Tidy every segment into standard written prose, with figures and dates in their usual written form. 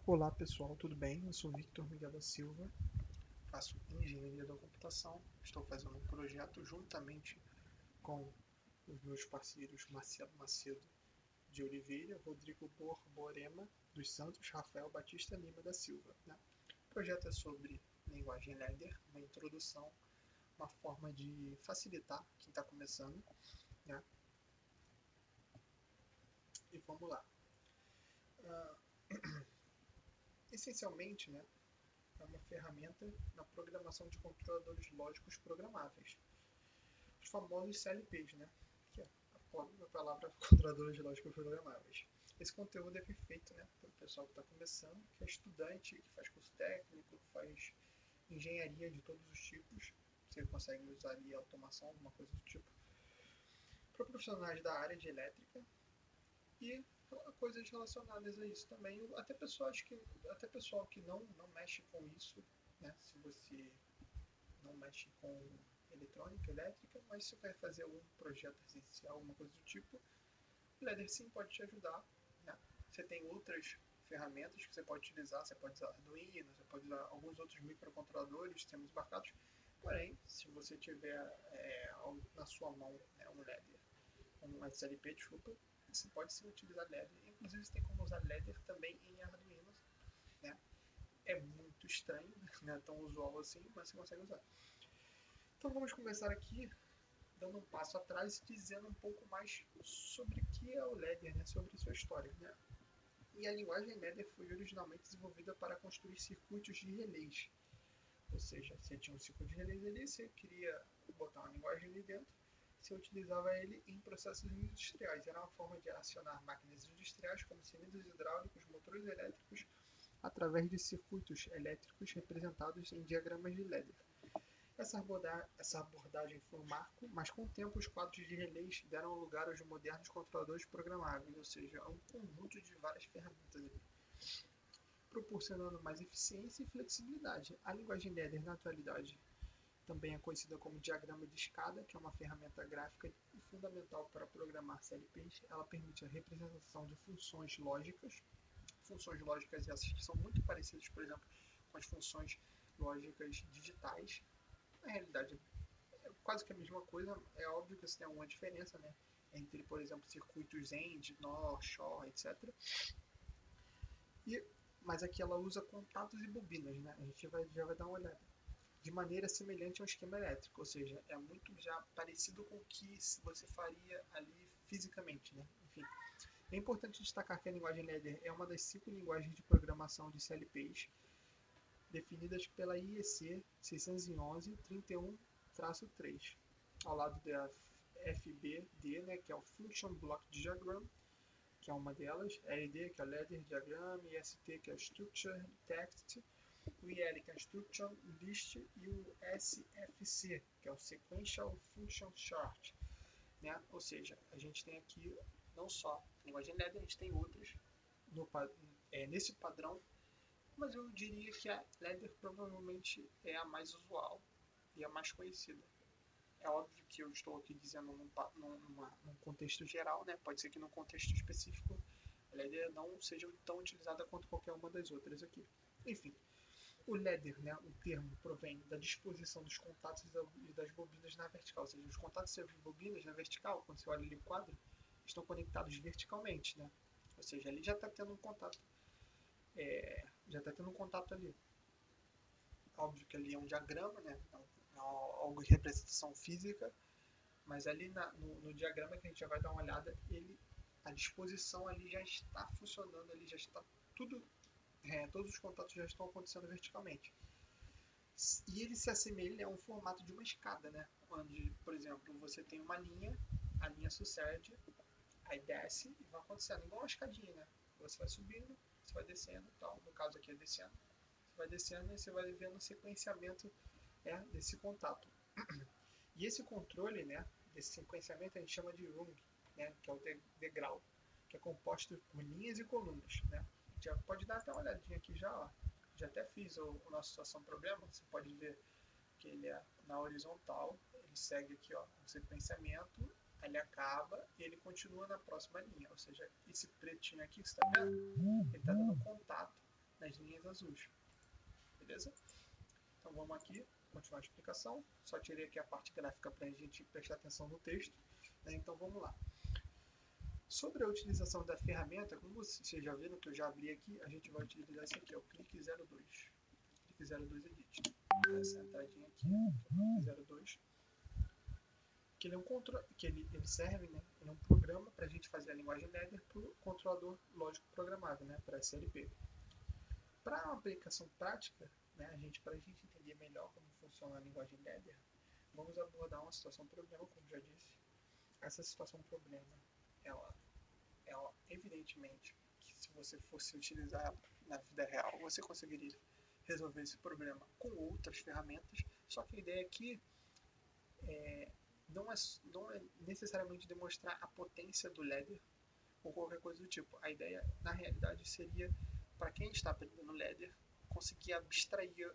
Olá pessoal, tudo bem? Eu sou Victor Miguel da Silva, faço engenharia da computação, estou fazendo um projeto juntamente com os meus parceiros Marcelo Macedo de Oliveira, Rodrigo Borborema dos Santos, Rafael Batista Lima da Silva. Né? O projeto é sobre linguagem Ladder, uma introdução, uma forma de facilitar quem está começando. Né? E vamos lá. Essencialmente, né, é uma ferramenta na programação de controladores lógicos programáveis, os famosos CLPs, né, que é a palavra controladores lógicos programáveis. Esse conteúdo é perfeito, né, para o pessoal que está começando, que é estudante, que faz curso técnico, faz engenharia de todos os tipos. Você consegue usar ali automação, alguma coisa do tipo. Para profissionais da área de elétrica e coisas relacionadas a isso também, até pessoal que não mexe com isso, né? Se você não mexe com eletrônica, elétrica, mas se você quer fazer algum projeto residencial, alguma coisa do tipo, o Ladder sim pode te ajudar, né? Você tem outras ferramentas que você pode utilizar, você pode usar Arduino, você pode usar alguns outros microcontroladores, sistemas embarcados, porém, se você tiver na sua mão, né, um Ladder, um SLP, desculpa, você pode sim utilizar Ladder. Inclusive você tem como usar Ladder também em Arduino, né? É muito estranho, não é tão usual assim, mas você consegue usar. Então vamos começar aqui dando um passo atrás e dizendo um pouco mais sobre o que é o Ladder, né? Sobre sua história. Né? E a linguagem Ladder foi originalmente desenvolvida para construir circuitos de relés. Ou seja, você tinha um circuito de relés ali, você queria botar uma linguagem ali dentro, você utilizava ele em processos industriais. Era uma forma de acionar máquinas industriais como cilindros hidráulicos, motores elétricos, através de circuitos elétricos representados em diagramas de Ladder. Essa abordagem foi um marco, mas com o tempo os quadros de relés deram lugar aos modernos controladores programáveis, ou seja, a um conjunto de várias ferramentas ali, proporcionando mais eficiência e flexibilidade. A linguagem Ladder, na atualidade, também é conhecida como diagrama de escada, que é uma ferramenta gráfica fundamental para programar CLPs. Ela permite a representação de funções lógicas essas que são muito parecidas, por exemplo, com as funções lógicas digitais. Na realidade, é quase que a mesma coisa. É óbvio que você tem alguma diferença, né, entre, por exemplo, circuitos AND, NOR, SHOR, etc. Mas aqui ela usa contatos e bobinas, né? A gente já vai dar uma olhada. De maneira semelhante ao esquema elétrico, ou seja, é muito já parecido com o que você faria ali fisicamente, né? Enfim, é importante destacar que a linguagem Ladder é uma das 5 linguagens de programação de CLPs definidas pela IEC 611-31-3, ao lado da FBD, né, que é o Function Block Diagram, que é uma delas, LD, que é o Ladder Diagram, IST, que é o Structure Text, o IL, que é o Structure List, e o SFC, que é o Sequential Function Chart. Né? Ou seja, a gente tem aqui não só a linguagem Ladder, a gente tem outras nesse padrão, mas eu diria que a Ladder provavelmente é a mais usual e a mais conhecida. É óbvio que eu estou aqui dizendo num contexto geral, né? Pode ser que num contexto específico a Ladder não seja tão utilizada quanto qualquer uma das outras aqui. Enfim, o Ladder, né, o termo, provém da disposição dos contatos e das bobinas na vertical. Ou seja, os contatos e as bobinas na vertical, quando você olha ali o quadro, estão conectados verticalmente. Né? Ou seja, ali já está tendo um contato. Já está tendo um contato ali. Óbvio que ali é um diagrama, né? É algo de representação física, mas ali no diagrama que a gente já vai dar uma olhada, a disposição ali já está funcionando, ali já está tudo, todos os contatos já estão acontecendo verticalmente. E ele se assemelha a um formato de uma escada, né? Onde, por exemplo, você tem uma linha, a linha sucede, aí desce e vai acontecendo, igual uma escadinha, né? Você vai subindo, você vai descendo, tal. No caso aqui é descendo, você vai descendo e você vai vendo o sequenciamento desse contato. E esse controle, né, desse sequenciamento a gente chama de rung, né, que é o degrau, que é composto por linhas e colunas. Né? Já pode dar até uma olhadinha aqui já, ó. Já até fiz o nosso situação problema, você pode ver que ele é na horizontal, ele segue aqui, ó, o sequenciamento, ele acaba e ele continua na próxima linha, ou seja, esse pretinho aqui que você está vendo, ele está dando contato nas linhas azuis. Beleza? Então vamos aqui, continuar a explicação. Só tirei aqui a parte gráfica para a gente prestar atenção no texto. Né? Então vamos lá. Sobre a utilização da ferramenta, como vocês já viram que eu já abri aqui, a gente vai utilizar esse aqui, o clique 02. Clique 02 Edit. Essa entradinha aqui, clique 02. Que ele é um que ele serve, né? Ele é um programa para a gente fazer a linguagem ladder para o controlador lógico programável, né? Para SLP. Para uma aplicação prática, né? Para a gente entender melhor como funciona a linguagem ladder, vamos abordar uma situação problema, como já disse. Essa situação problema, ela evidentemente, que se você fosse utilizar na vida real, você conseguiria resolver esse problema com outras ferramentas, só que a ideia aqui não é necessariamente demonstrar a potência do ladder ou qualquer coisa do tipo. A ideia, na realidade, seria, para quem está aprendendo ladder, conseguir abstrair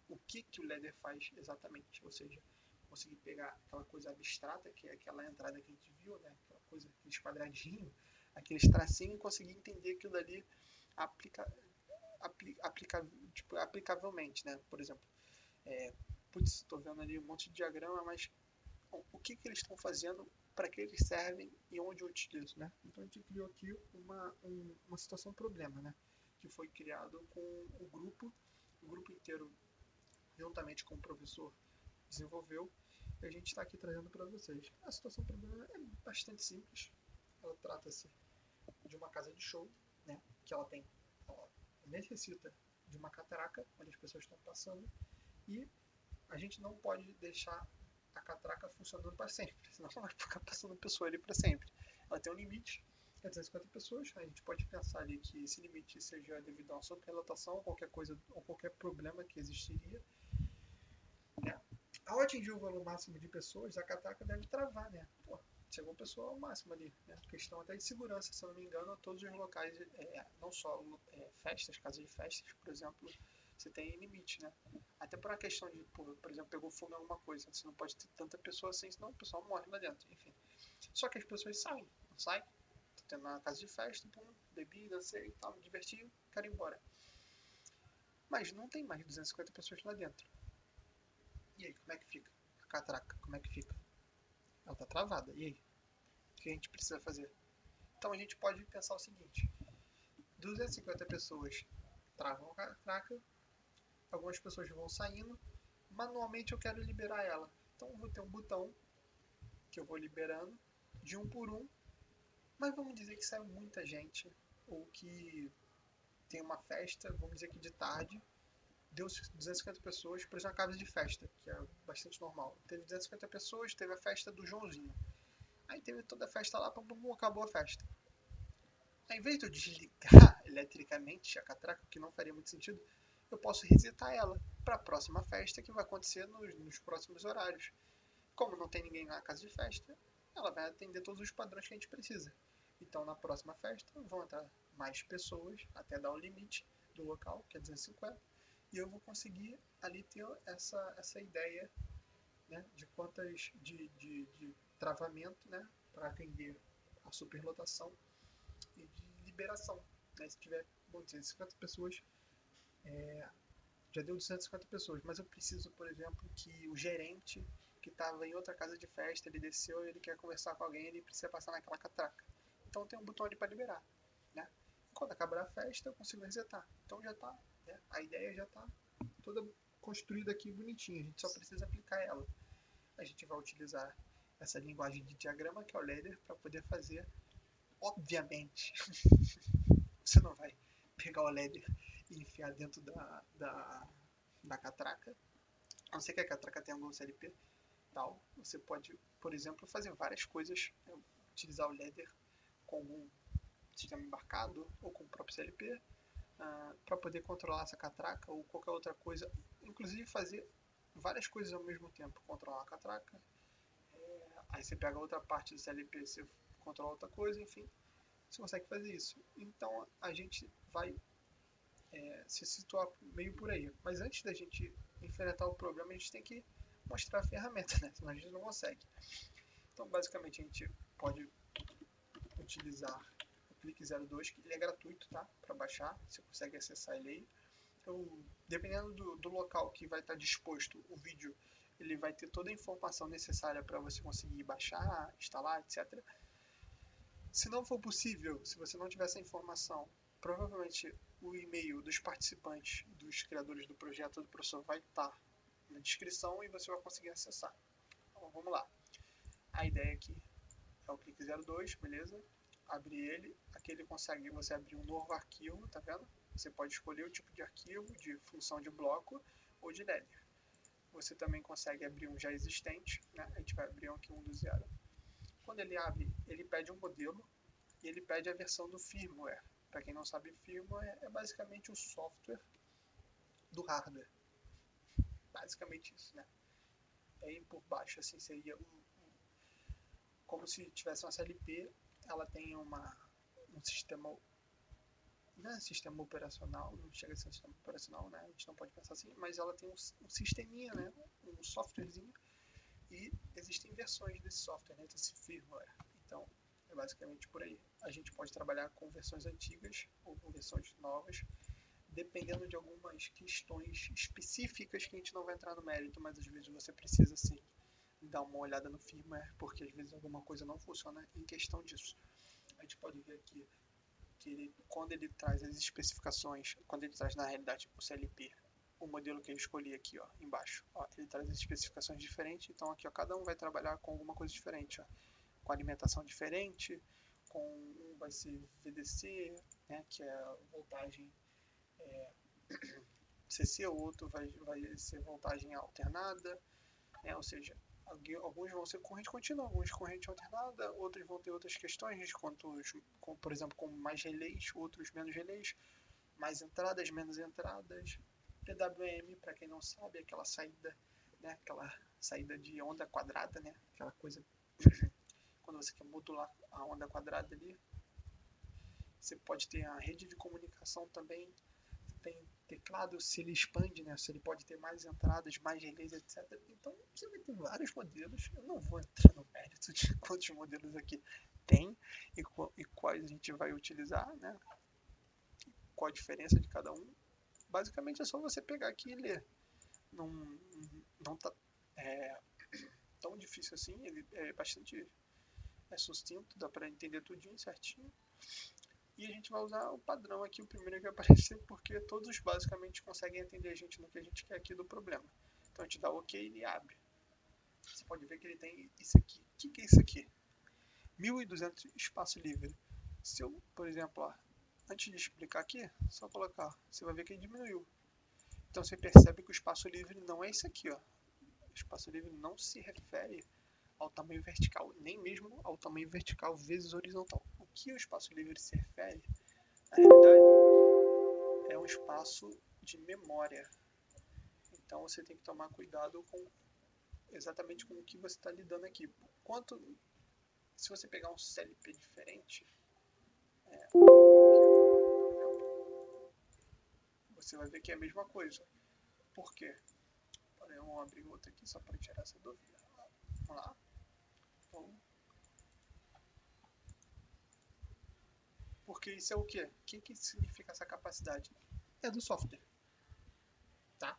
o que o ladder faz exatamente, ou seja, conseguir pegar aquela coisa abstrata, que é aquela entrada que a gente viu, né? Aquela coisa, aqueles quadradinhos, aqueles tracinhos, e conseguir entender aquilo dali aplicavelmente, né? Por exemplo, estou vendo ali um monte de diagrama, mas o que eles estão fazendo, para que eles servem e onde eu utilizo, né? Então a gente criou aqui uma situação problema, né? Que foi criado com o grupo inteiro, juntamente com o professor, desenvolveu, e a gente está aqui trazendo para vocês. A situação problema é bastante simples. Ela trata-se de uma casa de show, né? Que ela necessita de uma catraca, onde as pessoas estão passando, e a gente não pode deixar a catraca funcionando para sempre, senão ela vai ficar passando pessoa ali para sempre. Ela tem um limite, que é 250 pessoas. A gente pode pensar ali que esse limite seja devido a uma superlotação, qualquer coisa, ou qualquer problema que existiria. Né? Ao atingir o valor máximo de pessoas, a catraca deve travar, né? Pô, chegou a pessoa ao máximo ali, né? Questão até de segurança, se eu não me engano, todos os locais, não só festas, casas de festas, por exemplo, você tem limite, né? Até por uma questão de, por exemplo, pegou fogo em alguma coisa, você não pode ter tanta pessoa assim, senão o pessoal morre lá dentro, enfim. Só que as pessoas saem, não saem? Tô tendo uma casa de festa, pum, bebi, dancei e tal, me diverti, quero ir embora. Mas não tem mais de 250 pessoas lá dentro. E aí, como é que fica? A catraca, como é que fica? Ela tá travada, e aí? O que a gente precisa fazer? Então a gente pode pensar o seguinte: 250 pessoas travam a catraca, algumas pessoas vão saindo, manualmente eu quero liberar ela. Então eu vou ter um botão que eu vou liberando de um por um, mas vamos dizer que sai muita gente, ou que tem uma festa, vamos dizer que de tarde, deu 250 pessoas, por exemplo, uma casa de festa, que é bastante normal. Teve 250 pessoas, teve a festa do Joãozinho. Aí teve toda a festa lá, pum, acabou a festa. Ao invés de eu desligar eletricamente a catraca, que não faria muito sentido, eu posso resetar ela para a próxima festa que vai acontecer nos próximos horários. Como não tem ninguém na casa de festa, ela vai atender todos os padrões que a gente precisa. Então, na próxima festa, vão entrar mais pessoas, até dar o limite do local, que é 250, e eu vou conseguir ali ter essa ideia, né, de quantas de travamento, né, para atender a superlotação e de liberação. Né? Se tiver, vamos dizer, 50 pessoas, já deu 250 pessoas, mas eu preciso, por exemplo, que o gerente que estava em outra casa de festa, ele desceu e ele quer conversar com alguém, ele precisa passar naquela catraca. Então tem um botão ali para liberar. Né? Quando acabar a festa, eu consigo resetar. Então já está, né? A ideia já está toda construída aqui bonitinha, a gente só precisa aplicar ela. A gente vai utilizar essa linguagem de diagrama, que é o ladder, para poder fazer, obviamente, você não vai pegar o ladder e enfiar dentro da catraca, a não ser que a catraca tenha algum CLP tal. Você pode, por exemplo, fazer várias coisas, utilizar o ladder com um sistema embarcado ou com o próprio CLP, para poder controlar essa catraca ou qualquer outra coisa, inclusive fazer várias coisas ao mesmo tempo, controlar a catraca, aí você pega outra parte do CLP, você controla outra coisa, enfim, você consegue fazer isso. Então a gente vai se situar meio por aí. Mas antes da gente enfrentar o problema, a gente tem que mostrar a ferramenta, né? Senão a gente não consegue. Então basicamente a gente pode utilizar o Clique 02, que ele é gratuito, tá? Para baixar, você consegue acessar ele aí. Então, dependendo do local que vai estar disposto o vídeo, ele vai ter toda a informação necessária para você conseguir baixar, instalar, etc. Se não for possível, se você não tiver essa informação, provavelmente o e-mail dos participantes, dos criadores do projeto do professor vai estar na descrição e você vai conseguir acessar. Então vamos lá. A ideia aqui é o clique 02, beleza? Abrir ele, aqui ele consegue você abrir um novo arquivo, tá vendo? Você pode escolher o tipo de arquivo, de função de bloco ou de ladder. Você também consegue abrir um já existente, né? A gente vai abrir aqui um do zero. Quando ele abre, ele pede um modelo e ele pede a versão do firmware. Para quem não sabe, firmware é basicamente o software do hardware. Basicamente isso, né? Aí por baixo, assim, seria como se tivesse uma CLP, ela tem um sistema, não é sistema operacional, não chega a ser um sistema operacional, né? A gente não pode pensar assim, mas ela tem um sisteminha, né? Um softwarezinho, e existem versões desse software, né? Desse firmware. Então, é basicamente por aí. A gente pode trabalhar com versões antigas ou com versões novas, dependendo de algumas questões específicas que a gente não vai entrar no mérito, mas às vezes você precisa sim dar uma olhada no firmware, porque às vezes alguma coisa não funciona em questão disso. A gente pode ver aqui que quando ele traz as especificações, quando ele traz na realidade o CLP, o modelo que eu escolhi aqui, ó, embaixo, ó, ele traz as especificações diferentes, então aqui, ó, cada um vai trabalhar com alguma coisa diferente, ó, com alimentação diferente, um vai ser VDC, né, que é voltagem CC, o outro vai ser voltagem alternada, né, ou seja, alguns vão ser corrente contínua, alguns corrente alternada, outros vão ter outras questões, por exemplo, com mais relés, outros menos relés, mais entradas, menos entradas. PWM, para quem não sabe, é aquela saída, né, aquela saída de onda quadrada, né, aquela coisa quando você quer modular a onda quadrada ali. Você pode ter a rede de comunicação também, tem teclado, se ele expande, né, se ele pode ter mais entradas, mais relés, etc. Então você vai ter vários modelos. Eu não vou entrar no mérito de quantos modelos aqui tem e quais a gente vai utilizar, né, qual a diferença de cada um. Basicamente é só você pegar aqui e ler. Não tá tão difícil assim, ele é bastante sucinto, dá para entender tudinho certinho. E a gente vai usar o padrão aqui, o primeiro que vai aparecer, porque todos basicamente conseguem atender a gente no que a gente quer aqui do problema. Então a gente dá OK e ele abre. Você pode ver que ele tem isso aqui. O que é isso aqui? 1200 espaço livre. Se eu, por exemplo, ó, antes de explicar aqui, só colocar, você vai ver que ele diminuiu. Então você percebe que o espaço livre não é isso aqui, ó. O espaço livre não se refere ao tamanho vertical, nem mesmo ao tamanho vertical vezes horizontal. O que o espaço livre se refere, na realidade, é um espaço de memória. Então você tem que tomar cuidado com exatamente com o que você está lidando aqui. Se você pegar um CLP diferente, aqui, ó, por exemplo, você vai ver que é a mesma coisa. Por quê? Vamos abrir outro aqui só para tirar essa dúvida. Vamos lá. Então, porque isso é o quê? O que significa essa capacidade? É do software, tá?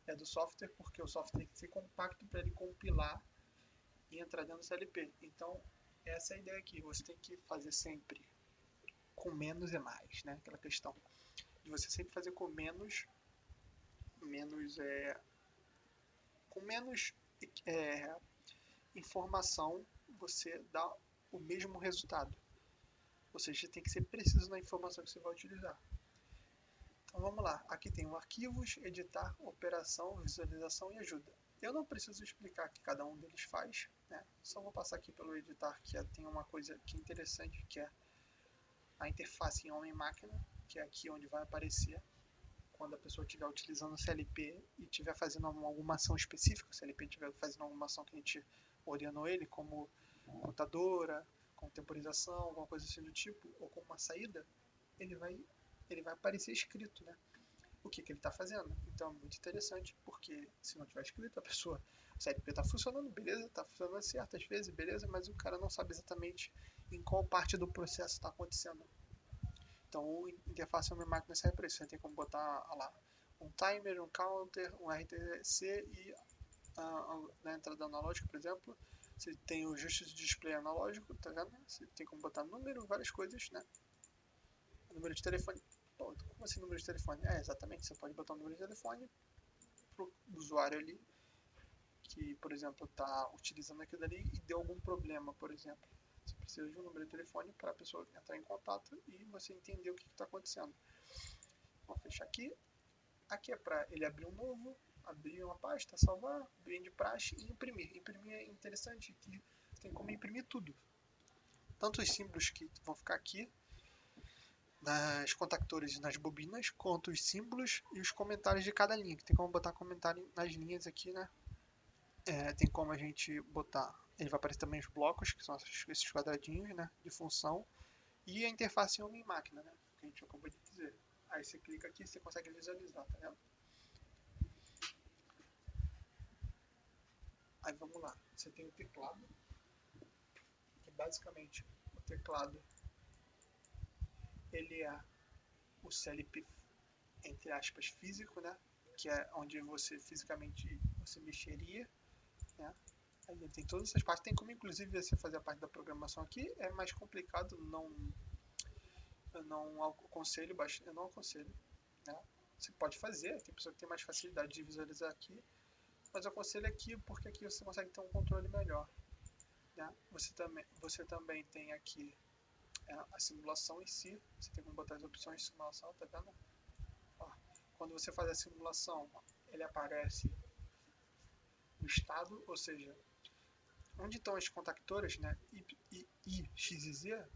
É do software porque o software tem que ser compacto para ele compilar e entrar dentro do CLP. Então, essa é a ideia aqui. Você tem que fazer sempre com menos é mais, né? Aquela questão de você sempre fazer com menos informação, você dá o mesmo resultado. Ou seja, tem que ser preciso na informação que você vai utilizar. Então vamos lá, aqui tem o arquivos, editar, operação, visualização e ajuda. Eu não preciso explicar o que cada um deles faz, né? Só vou passar aqui pelo editar, que tem uma coisa que é interessante, que é a interface em homem-máquina, que é aqui onde vai aparecer quando a pessoa estiver utilizando o CLP e estiver fazendo alguma ação específica, o CLP estiver fazendo alguma ação que a gente ordenou ele, como contadora, contemporização, alguma coisa assim do tipo, ou como uma saída, ele vai aparecer escrito, né? O que ele está fazendo. Então é muito interessante, porque se não tiver escrito, a pessoa, o CLP está funcionando, beleza, está funcionando certo às vezes, beleza, mas o cara não sabe exatamente em qual parte do processo está acontecendo. Então, interface homem-máquina serve para isso. Você tem como botar lá um timer, um counter, um RTC e na entrada analógica, por exemplo, você tem o ajuste de display analógico, tá vendo? Você tem como botar número, várias coisas, né? Número de telefone. Pô, como assim número de telefone? Exatamente, você pode botar um número de telefone pro usuário ali que, por exemplo, está utilizando aquilo ali e deu algum problema, por exemplo. Você precisa de um número de telefone para a pessoa entrar em contato e você entender o que está acontecendo. Vou fechar aqui. Aqui é para ele abrir um novo, abrir uma pasta, salvar, abrir de praxe e imprimir. Imprimir é interessante que tem como imprimir tudo. Tanto os símbolos que vão ficar aqui, nas contactores e nas bobinas, quanto os símbolos e os comentários de cada linha. Que tem como botar comentário nas linhas aqui, né? Tem como a gente botar, ele vai aparecer também os blocos, que são esses quadradinhos, né, de função, e a interface homem-máquina, né, que a gente acabou de dizer. Aí você clica aqui e você consegue visualizar, tá vendo? Aí vamos lá, você tem o teclado, que basicamente o teclado, ele é o CLP, entre aspas, físico, né, que é onde você fisicamente você mexeria, né. Aí ele tem todas essas partes, tem como inclusive você fazer a parte da programação aqui, é mais complicado, eu não aconselho, né? Você pode fazer, tem pessoa que tem mais facilidade de visualizar aqui, mas eu aconselho aqui porque aqui você consegue ter um controle melhor, né? Você também tem aqui a simulação em si, você tem como botar as opções de simulação, tá vendo? Ó, quando você faz a simulação, ele aparece no estado, ou seja, onde estão as contactoras, né? I, X e Z,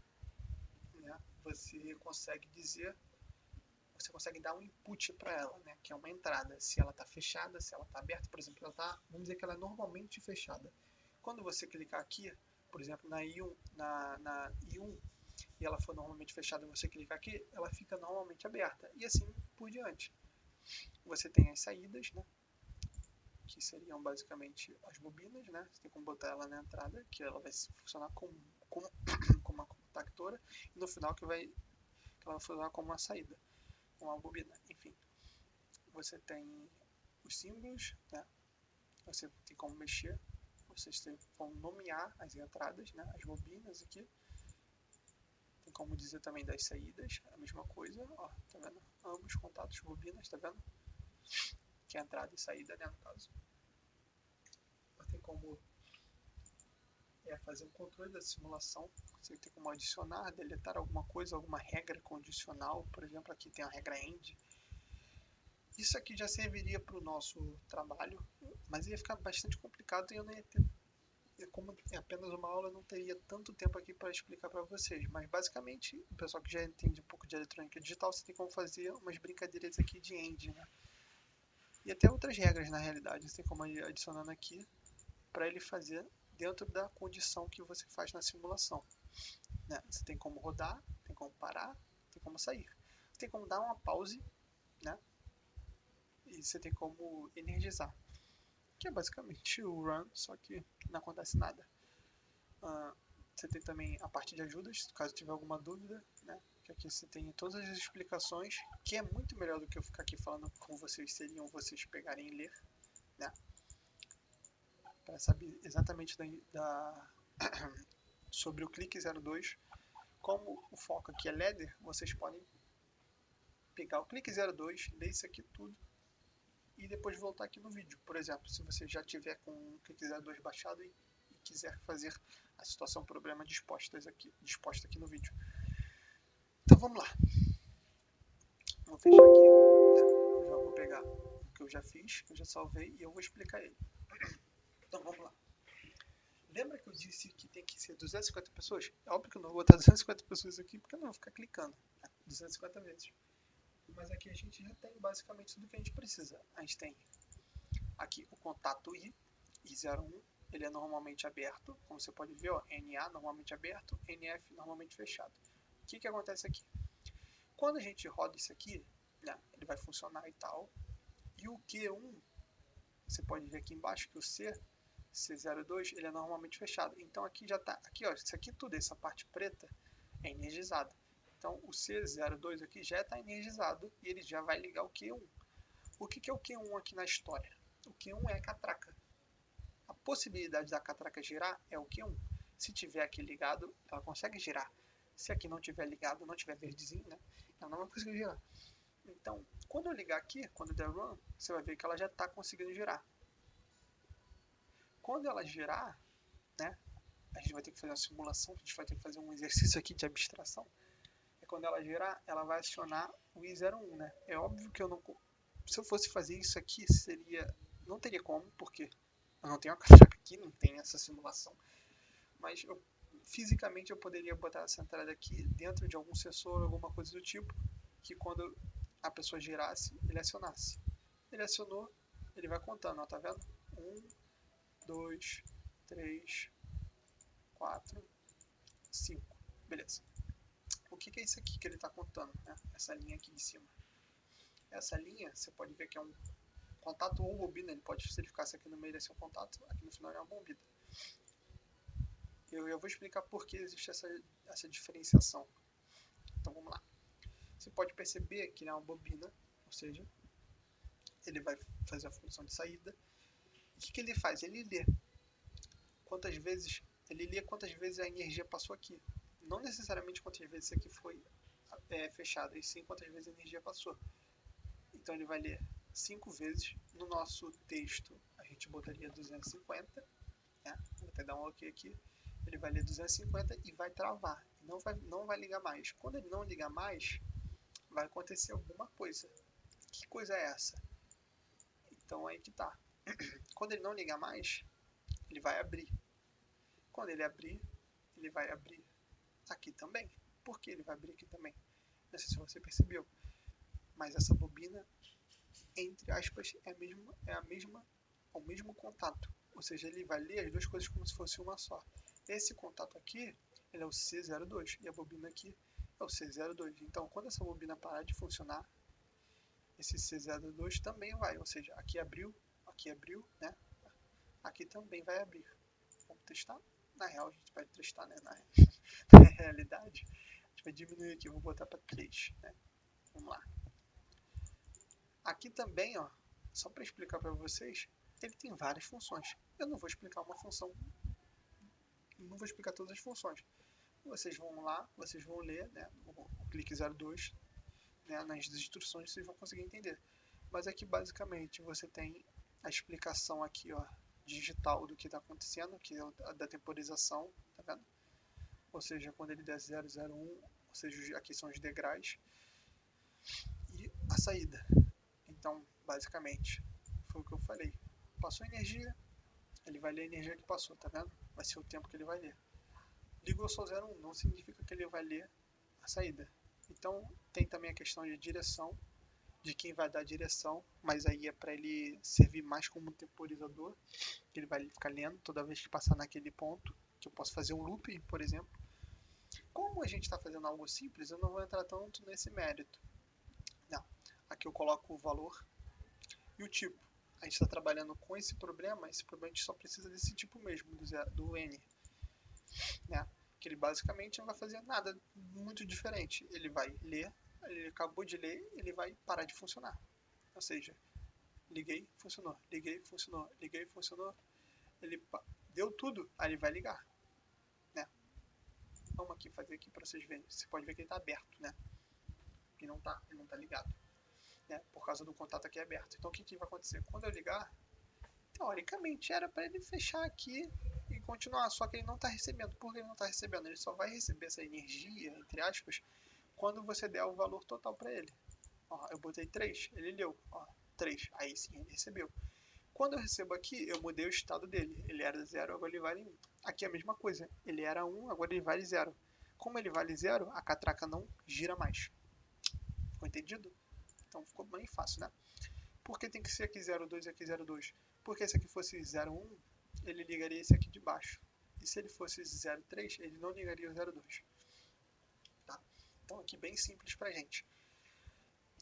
né? Você consegue dar um input para ela, né? Que é uma entrada. Se ela está fechada, se ela está aberta, por exemplo, vamos dizer que ela é normalmente fechada. Quando você clicar aqui, por exemplo, na I1 e ela for normalmente fechada e você clicar aqui, ela fica normalmente aberta. E assim por diante. Você tem as saídas, né? Que seriam basicamente as bobinas, né? Você tem como botar ela na entrada, que ela vai funcionar como uma contactora, e no final que ela vai funcionar como uma saída, uma bobina, enfim. Você tem os símbolos, né? Você tem como mexer, vocês têm como nomear as entradas, né? As bobinas aqui. Tem como dizer também das saídas, a mesma coisa, ó, tá vendo? Ambos contatos, bobinas, tá vendo? Que é entrada e saída, né, no caso. Tem como fazer um controle da simulação, você tem como adicionar, deletar alguma coisa, alguma regra condicional, por exemplo, aqui tem a regra end. Isso aqui já serviria para o nosso trabalho, mas ia ficar bastante complicado e eu não ia ter, como é apenas uma aula, eu não teria tanto tempo aqui para explicar para vocês. Mas basicamente, o pessoal que já entende um pouco de eletrônica digital, você tem como fazer umas brincadeiras aqui de end, né? E até outras regras na realidade, você tem como ir adicionando aqui para ele fazer dentro da condição que você faz na simulação, né? Você tem como rodar, tem como parar, tem como sair. Você tem como dar uma pause, né? E você tem como energizar, que é basicamente o run, só que não acontece nada. Você tem também a parte de ajudas, caso tiver alguma dúvida, né? Que aqui você tem todas as explicações, que é muito melhor do que eu ficar aqui falando com vocês, seriam vocês pegarem e ler, né? Para saber exatamente sobre o clique 02. Como o foco aqui é LEDER, vocês podem pegar o clique 02, ler isso aqui tudo e depois voltar aqui no vídeo. Por exemplo, se você já tiver com o clique 02 baixado e quiser fazer a situação problema disposta aqui no vídeo. Então vamos lá. Vou fechar aqui, né? Eu já vou pegar o que eu já fiz, que eu já salvei e eu vou explicar ele. Então vamos lá. Lembra que eu disse que tem que ser 250 pessoas? É óbvio que eu não vou botar 250 pessoas aqui porque eu não vou ficar clicando, né? 250 vezes. Mas aqui a gente já tem basicamente tudo que a gente precisa. A gente tem aqui o contato I01, ele é normalmente aberto, como você pode ver, ó, NA normalmente aberto, NF normalmente fechado. O que acontece aqui? Quando a gente roda isso aqui, né, ele vai funcionar e tal, e o Q1, você pode ver aqui embaixo que o C02, ele é normalmente fechado. Então aqui já está, aqui ó, isso aqui tudo, essa parte preta é energizada. Então, o C02 aqui já está energizado e ele já vai ligar o Q1. O que é o Q1 aqui na história? O Q1 é a catraca. A possibilidade da catraca girar é o Q1. Se tiver aqui ligado, ela consegue girar. Se aqui não tiver ligado, não tiver verdezinho, né, ela não vai conseguir girar. Então, quando eu ligar aqui, quando der run, você vai ver que ela já está conseguindo girar. Quando ela girar, né, a gente vai ter que fazer uma simulação, a gente vai ter que fazer um exercício aqui de abstração. E quando ela girar, ela vai acionar o I01, né? É óbvio que eu não... Se eu fosse fazer isso aqui, não teria como, porque eu não tenho a catraca aqui, não tem essa simulação. Mas fisicamente eu poderia botar essa entrada aqui dentro de algum sensor, alguma coisa do tipo, que quando a pessoa girasse, ele acionasse. Ele acionou, ele vai contando, ó, tá vendo? 1, 2, 3, 4, 5. Beleza. O que é isso aqui que ele está contando, né? Essa linha aqui de cima. Essa linha, você pode ver que é um contato ou bobina. Ele pode, se ele ficasse aqui no meio desse um contato, aqui no final é uma bobina. Eu vou explicar por que existe essa diferenciação. Então vamos lá. Você pode perceber que ele é uma bobina, ou seja, ele vai fazer a função de saída. E o que ele faz? Ele lê quantas vezes a energia passou aqui. Não necessariamente quantas vezes isso aqui foi fechado, e sim quantas vezes a energia passou. Então ele vai ler 5 vezes. No nosso texto a gente botaria 250, né? Vou até dar um ok aqui. Ele vai ler 250 e vai travar, não vai ligar mais. Quando ele não ligar mais, vai acontecer alguma coisa. Que coisa é essa? Então aí que tá. Quando ele não ligar mais, ele vai abrir. Quando ele abrir, ele vai abrir aqui também. Por que ele vai abrir aqui também? Não sei se você percebeu, mas essa bobina, entre aspas, é o mesmo contato. Ou seja, ele vai ler as duas coisas como se fosse uma só. Esse contato aqui, ele é o C02 e a bobina aqui é o C02. Então, quando essa bobina parar de funcionar, esse C02 também vai. Ou seja, aqui abriu, né? Aqui também vai abrir. Vamos testar? Na real, a gente vai testar, né? Na realidade, a gente vai diminuir aqui. Vou botar para 3, né? Vamos lá. Aqui também, ó, só para explicar para vocês, ele tem várias funções. Eu não vou explicar uma função, não vou explicar todas as funções. Vocês vão lá, vocês vão ler, né, o clique 02, né, nas instruções, vocês vão conseguir entender. Mas aqui basicamente você tem a explicação aqui, ó, digital do que está acontecendo, que é a da temporização, tá vendo? Ou seja, quando ele der 001, ou seja, aqui são os degraus, e a saída. Então, basicamente, foi o que eu falei. Passou energia, ele vai ler a energia que passou, tá vendo? Vai ser o tempo que ele vai ler. Ligou só 01, não significa que ele vai ler a saída. Então, tem também a questão de direção, de quem vai dar a direção, mas aí é para ele servir mais como um temporizador, que ele vai ficar lendo toda vez que passar naquele ponto, que eu posso fazer um looping, por exemplo. Como a gente está fazendo algo simples, eu não vou entrar tanto nesse mérito. Não. Aqui eu coloco o valor e o tipo. A gente está trabalhando com esse problema a gente só precisa desse tipo mesmo, do N. Né? Que ele basicamente não vai fazer nada muito diferente. Ele vai ler, ele acabou de ler, ele vai parar de funcionar. Ou seja, liguei, funcionou, liguei, funcionou, liguei, funcionou. Ele deu tudo, aí ele vai ligar. Né? Vamos aqui fazer aqui para vocês verem. Você pode ver que ele está aberto, né? Ele não está ligado. Né? Por causa do contato aqui aberto. Então o que vai acontecer? Quando eu ligar, teoricamente era para ele fechar aqui e continuar, só que ele não está recebendo. Por que ele não está recebendo? Ele só vai receber essa energia, entre aspas, quando você der o valor total para ele. Ó, eu botei 3, ele leu, ó, 3, aí sim ele recebeu. Quando eu recebo aqui, eu mudei o estado dele. Ele era 0, agora ele vale 1. Aqui é a mesma coisa, ele era 1, agora ele vale 0. Como ele vale 0, a catraca não gira mais. Ficou entendido? Então ficou bem fácil, né? Por que tem que ser aqui 02 e aqui 02? Porque se aqui fosse 01, ele ligaria esse aqui de baixo. E se ele fosse 03, ele não ligaria o 02. Tá? Então aqui bem simples pra gente.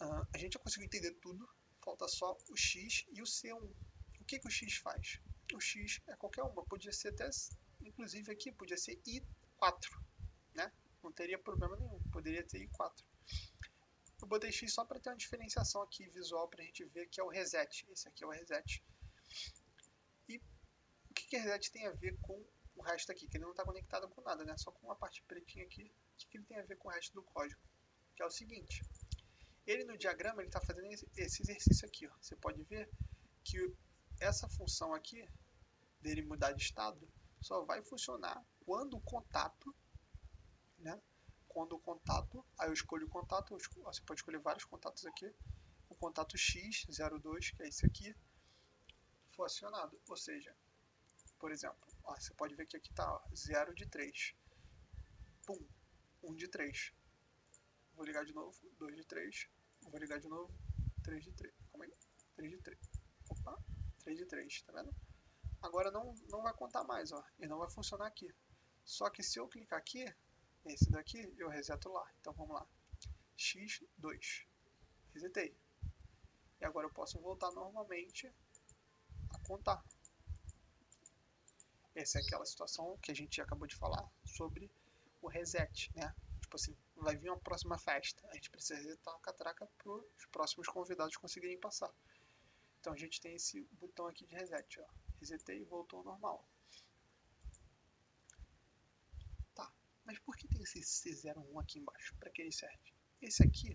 A gente já conseguiu entender tudo, falta só o X e o C1. O que o X faz? O X é qualquer uma, podia ser até, inclusive aqui, podia ser I4. Né? Não teria problema nenhum, poderia ter I4. Eu botei X só para ter uma diferenciação aqui visual para a gente ver que é o reset. Esse aqui é o reset. E o que reset tem a ver com o resto aqui? Que ele não está conectado com nada, né? Só com uma parte pretinha aqui. O que ele tem a ver com o resto do código? Que é o seguinte. Ele no diagrama ele está fazendo esse exercício aqui. Ó. Você pode ver que essa função aqui, dele mudar de estado, só vai funcionar quando o contato, né? Quando o contato, aí eu escolho o contato, você pode escolher vários contatos aqui, o contato X02, que é esse aqui, for acionado. Ou seja, por exemplo, ó, você pode ver que aqui está 0 de 3, pum, 1 de 3, vou ligar de novo, 2 de 3, vou ligar de novo, 3 de 3, calma aí, 3 de 3, opa, 3 de 3, tá vendo? Agora não vai contar mais, ó, e não vai funcionar aqui. Só que se eu clicar aqui, esse daqui, eu reseto lá. Então vamos lá. X2. Resetei. E agora eu posso voltar normalmente a contar. Essa é aquela situação que a gente acabou de falar sobre o reset, né? Tipo assim, vai vir uma próxima festa. A gente precisa resetar a catraca para os próximos convidados conseguirem passar. Então a gente tem esse botão aqui de reset, ó. Resetei e voltou ao normal. Mas por que tem esse C01 aqui embaixo? Para que ele serve? Esse aqui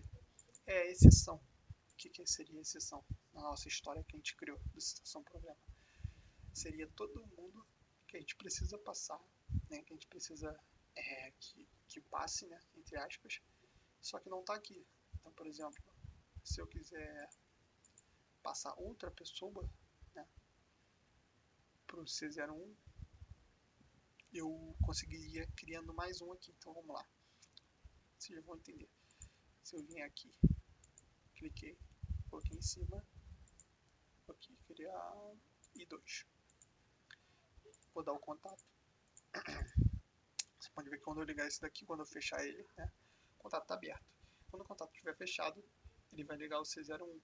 é a exceção. O que seria a exceção? Na nossa história que a gente criou do situação problema. Seria todo mundo que a gente precisa passar, né? Que a gente precisa que passe, né? Entre aspas, só que não está aqui. Então, por exemplo, se eu quiser passar outra pessoa, né? Para o C01, eu conseguiria criando mais um aqui. Então vamos lá. Vocês já vão entender. Se eu vim aqui, cliquei, coloquei em cima, vou aqui criar I2. Vou dar o contato. Você pode ver que quando eu ligar esse daqui, quando eu fechar ele, né, o contato está aberto. Quando o contato estiver fechado, ele vai ligar o C01.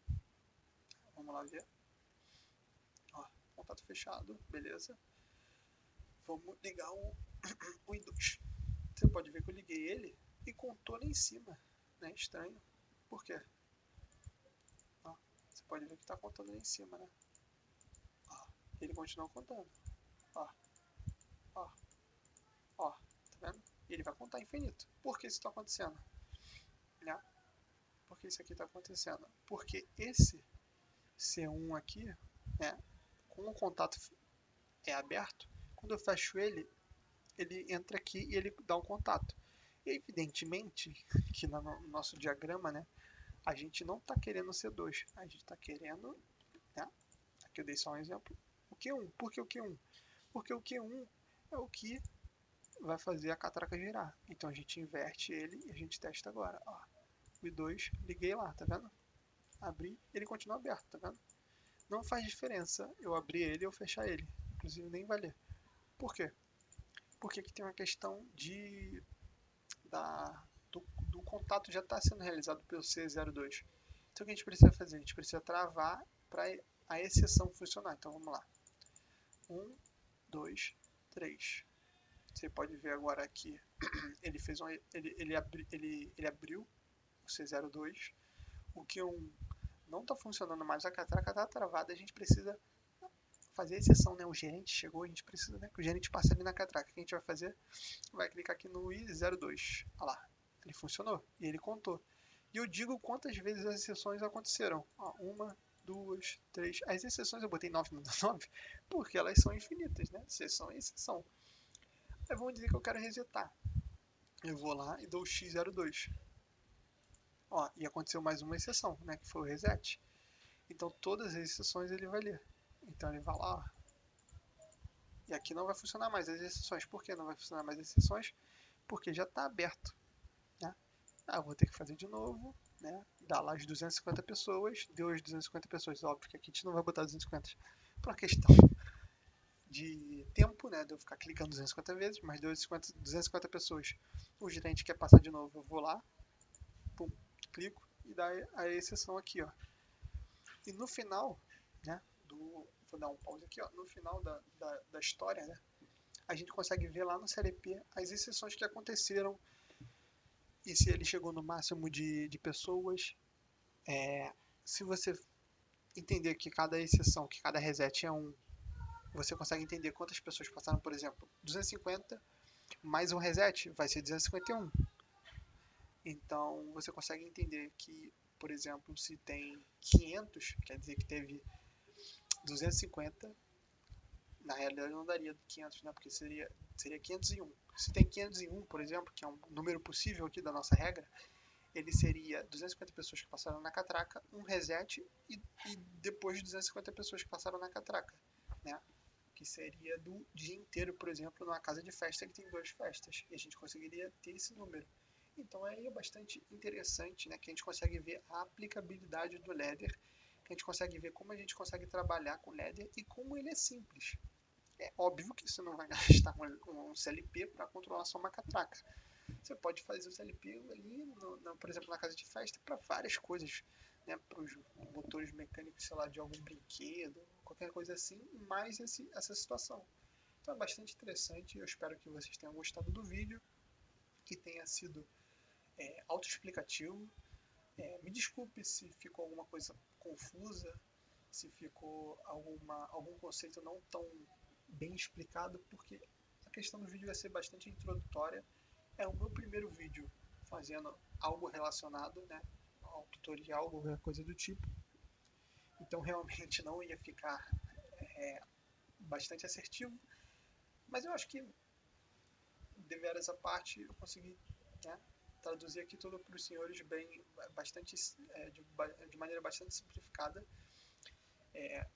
Vamos lá ver. Ó, contato fechado, beleza. Vamos ligar o I2. Você pode ver que eu liguei ele e contou lá em cima. Né? Estranho. Por quê? Ó, você pode ver que está contando lá em cima, né? Ó, ele continua contando. Ó, ó, ó, tá vendo? E ele vai contar infinito. Por que isso está acontecendo? Né? Por que isso aqui está acontecendo? Porque esse C1 aqui, né, com o contato aberto, quando eu fecho ele, ele entra aqui e ele dá um contato. E evidentemente que no nosso diagrama, né, a gente não está querendo C2, a gente está querendo, né, aqui eu dei só um exemplo, o Q1. Por que o Q1? Porque o Q1 é o que vai fazer a catraca girar. Então a gente inverte ele e a gente testa agora. Ó, o I2, liguei lá, tá vendo? Abri, ele continua aberto, tá vendo? Não faz diferença eu abrir ele ou fechar ele. Inclusive nem vai ler. Por quê? Porque aqui tem uma questão do contato já está sendo realizado pelo C02. Então o que a gente precisa fazer? A gente precisa travar para a exceção funcionar. Então vamos lá. 1, 2, 3. Você pode ver agora aqui, ele fez ele abriu o C02. O Q1 não está funcionando mais, a catraca está travada, a gente precisa fazer a exceção, né? O gerente chegou, a gente precisa, né, que o gerente passe ali na catraca. O que a gente vai fazer? Vai clicar aqui no I02. Olha lá, ele funcionou e ele contou. E eu digo quantas vezes as exceções aconteceram. Ó, 1, 2, 3. As exceções eu botei 9 no 9 porque elas são infinitas, né? Exceção é exceção. Aí vamos dizer que eu quero resetar. Eu vou lá e dou o X02. Ó, e aconteceu mais uma exceção, né? Que foi o reset. Então todas as exceções ele vai ler. Então ele vai lá, ó, e aqui não vai funcionar mais as exceções. Por que não vai funcionar mais as exceções? Porque já está aberto. Né? Ah, eu vou ter que fazer de novo. Né? Dá lá as 250 pessoas. Deu as 250 pessoas. Óbvio que aqui a gente não vai botar 250 por uma questão de tempo, né? De eu ficar clicando 250 vezes. Mas deu 250 pessoas. O gerente quer passar de novo. Eu vou lá. Pum, clico e dá a exceção aqui. Ó. E no final, né? Vou dar um pause aqui. Ó, no final da história, né? A gente consegue ver lá no CLP as exceções que aconteceram e se ele chegou no máximo de pessoas. Se você entender que cada exceção, que cada reset é um, você consegue entender quantas pessoas passaram, por exemplo, 250 mais um reset vai ser 251. Então você consegue entender que, por exemplo, se tem 500, quer dizer que teve 250. Na realidade não daria 500, né? Porque seria 501. Se tem 501, por exemplo, que é um número possível aqui da nossa regra, ele seria 250 pessoas que passaram na catraca, um reset e depois 250 pessoas que passaram na catraca, né? Que seria do dia inteiro, por exemplo, numa casa de festa que tem 2 festas, e a gente conseguiria ter esse número. Então aí é bastante interessante, né, que a gente consegue ver a aplicabilidade do ladder, que a gente consegue ver como a gente consegue trabalhar com o ladder e como ele é simples. É óbvio que você não vai gastar um CLP para controlar só uma catraca. Você pode fazer o CLP ali, por exemplo, na casa de festa, para várias coisas, né, para os motores mecânicos, sei lá, de algum brinquedo, qualquer coisa assim, mais essa situação. Então é bastante interessante, eu espero que vocês tenham gostado do vídeo, que tenha sido autoexplicativo. Me desculpe se ficou alguma coisa confusa, se ficou algum conceito não tão bem explicado, porque a questão do vídeo vai ser bastante introdutória. É o meu primeiro vídeo fazendo algo relacionado, né, ao tutorial, qualquer coisa do tipo. Então realmente não ia ficar bastante assertivo, mas eu acho que, deveras à parte, eu consegui, né, traduzir aqui tudo para os senhores de maneira bastante simplificada.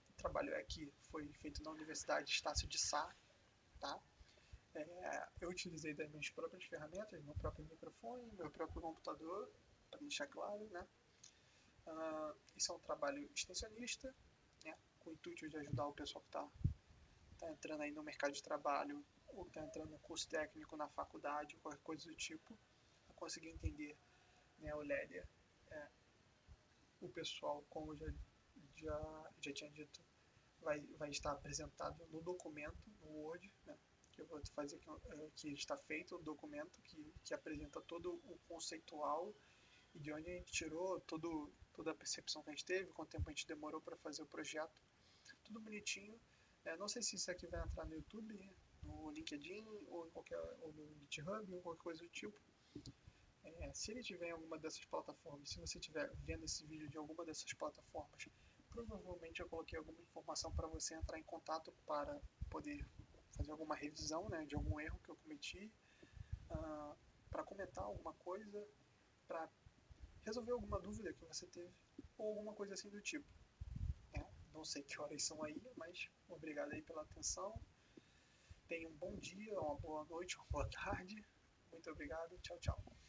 O trabalho aqui foi feito na Universidade Estácio de Sá, tá? Eu utilizei das minhas próprias ferramentas, meu próprio microfone, meu próprio computador, para deixar claro, né? Isso é um trabalho extensionista, né, com o intuito de ajudar o pessoal que está entrando aí no mercado de trabalho ou está entrando no curso técnico na faculdade, qualquer coisa do tipo, a conseguir entender, né, o ladder. O pessoal, como já tinha dito, vai estar apresentado no documento, no Word, né, que eu vou fazer que está feito o documento que apresenta todo o conceitual e de onde a gente tirou toda a percepção que a gente teve, quanto tempo a gente demorou para fazer o projeto, tudo bonitinho. Não sei se isso aqui vai entrar no YouTube, no LinkedIn ou no GitHub ou qualquer coisa do tipo. Se ele tiver em alguma dessas plataformas, se você estiver vendo esse vídeo de alguma dessas plataformas, provavelmente eu coloquei alguma informação para você entrar em contato para poder fazer alguma revisão, né, de algum erro que eu cometi, para comentar alguma coisa, para resolver alguma dúvida que você teve ou alguma coisa assim do tipo. Não sei que horas são aí, mas obrigado aí pela atenção. Tenha um bom dia, uma boa noite, uma boa tarde. Muito obrigado. Tchau, tchau.